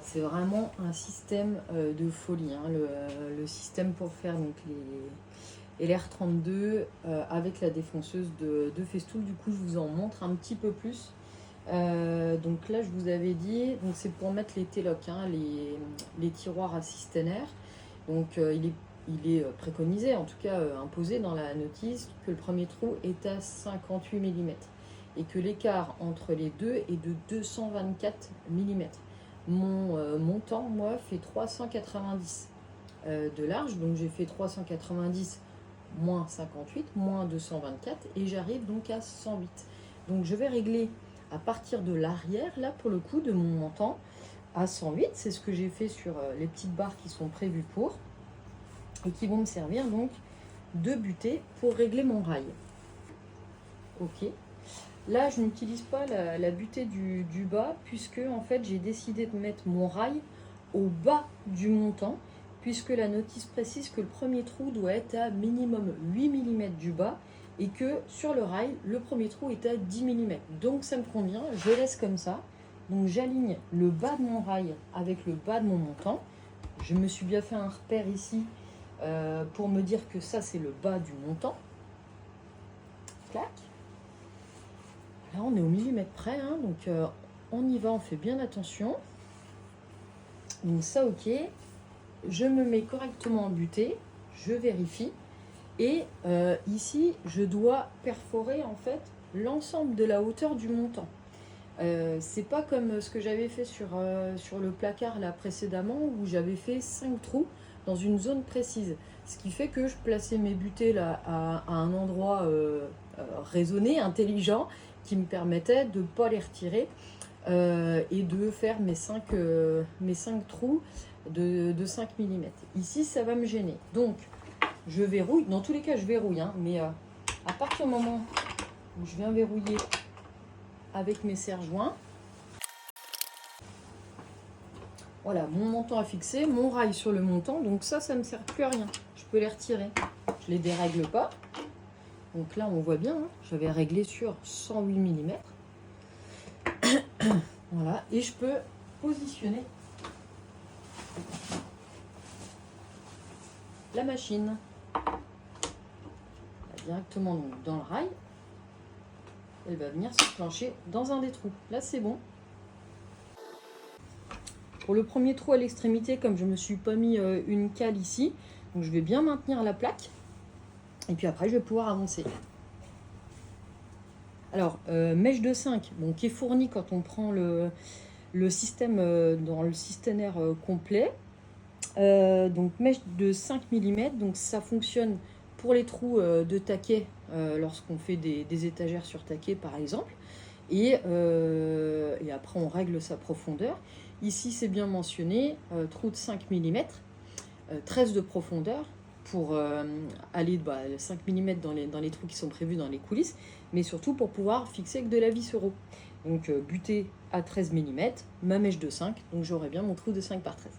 C'est vraiment un système de folie, hein, le système pour faire donc les LR32 avec la défonceuse de Festool. Du coup, je vous en montre un petit peu plus. Donc là, je vous avais dit, donc c'est pour mettre les T-Lock, hein, les tiroirs à systénaire. Donc il est préconisé, en tout cas imposé dans la notice, que le premier trou est à 58 mm et que l'écart entre les deux est de 224 mm. Mon montant, moi, fait 390 de large, donc j'ai fait 390 moins 58, moins 224, et j'arrive donc à 108. Donc je vais régler à partir de l'arrière, là pour le coup, de mon montant, à 108. C'est ce que j'ai fait sur les petites barres qui sont prévues pour, et qui vont me servir donc de butée pour régler mon rail. Ok. Là, je n'utilise pas la butée du bas, puisque en fait, j'ai décidé de mettre mon rail au bas du montant, puisque la notice précise que le premier trou doit être à minimum 8 mm du bas, et que sur le rail, le premier trou est à 10 mm. Donc ça me convient, je laisse comme ça. Donc j'aligne le bas de mon rail avec le bas de mon montant. Je me suis bien fait un repère ici pour me dire que ça, c'est le bas du montant. Clac. Là, on est au millimètre près, hein, donc on y va, on fait bien attention. Donc ça, ok. Je me mets correctement en butée, je vérifie. Et ici, je dois perforer en fait l'ensemble de la hauteur du montant. C'est pas comme ce que j'avais fait sur le placard là précédemment, où j'avais fait 5 trous dans une zone précise. Ce qui fait que je plaçais mes butées là à un endroit raisonné, intelligent, qui me permettait de ne pas les retirer et de faire mes 5 trous de 5 mm. Ici, ça va me gêner. Donc, je verrouille. Dans tous les cas, je verrouille, hein, mais à partir du moment où je viens verrouiller avec mes serre-joints, voilà, mon montant est fixé, mon rail sur le montant, donc ça ne me sert plus à rien. Je peux les retirer. Je les dérègle pas. Donc là, on voit bien, hein, j'avais réglé sur 108 mm. Voilà, et je peux positionner la machine directement donc dans le rail. Elle va venir se plancher dans un des trous. Là, c'est bon. Pour le premier trou à l'extrémité, comme je ne me suis pas mis une cale ici, donc je vais bien maintenir la plaque. Et puis après, je vais pouvoir avancer. Alors, mèche de 5, bon, qui est fournie quand on prend le système dans le systénaire complet. Donc mèche de 5 mm, donc ça fonctionne pour les trous de taquet lorsqu'on fait des étagères sur taquet par exemple. Et après on règle sa profondeur. Ici c'est bien mentionné, trou de 5 mm, 13 de profondeur pour aller 5 mm dans les trous qui sont prévus dans les coulisses, mais surtout pour pouvoir fixer avec de la vis euro. Donc butée à 13 mm, ma mèche de 5, donc j'aurai bien mon trou de 5 par 13.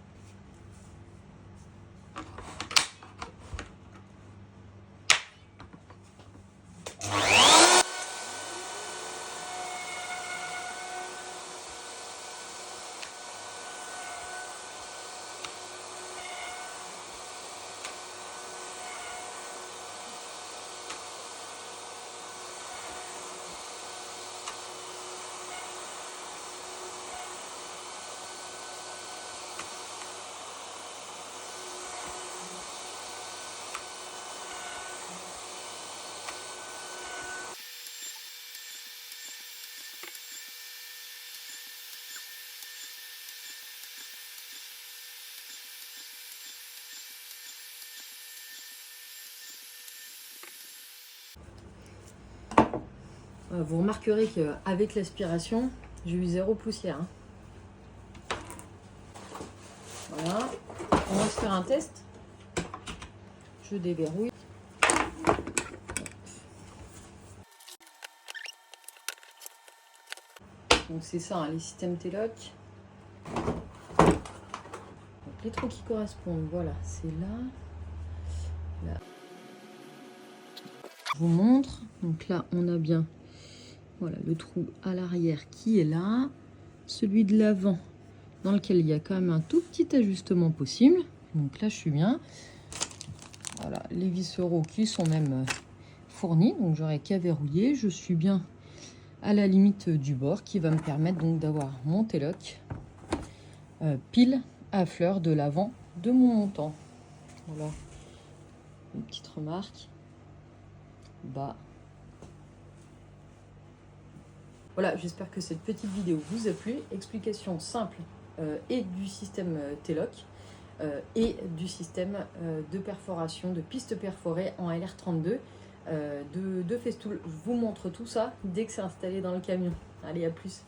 Vous remarquerez qu'avec l'aspiration, j'ai eu 0 poussière. Hein. Voilà. On va se faire un test. Je déverrouille. Donc c'est ça, hein, les systèmes T-Lock. Les trous qui correspondent, voilà, c'est là. Là. Je vous montre. Donc là, on a bien voilà, le trou à l'arrière qui est là. Celui de l'avant dans lequel il y a quand même un tout petit ajustement possible. Donc là, je suis bien. Voilà, les visseraux qui sont même fournis, donc j'aurai qu'à verrouiller. Je suis bien à la limite du bord qui va me permettre donc d'avoir mon T-lock pile à fleur de l'avant de mon montant. Voilà, une petite remarque. Bas. Voilà, j'espère que cette petite vidéo vous a plu. Explication simple et du système T-lock et du système de perforation, de piste perforée en LR32 de Festool. Je vous montre tout ça dès que c'est installé dans le camion. Allez, à plus.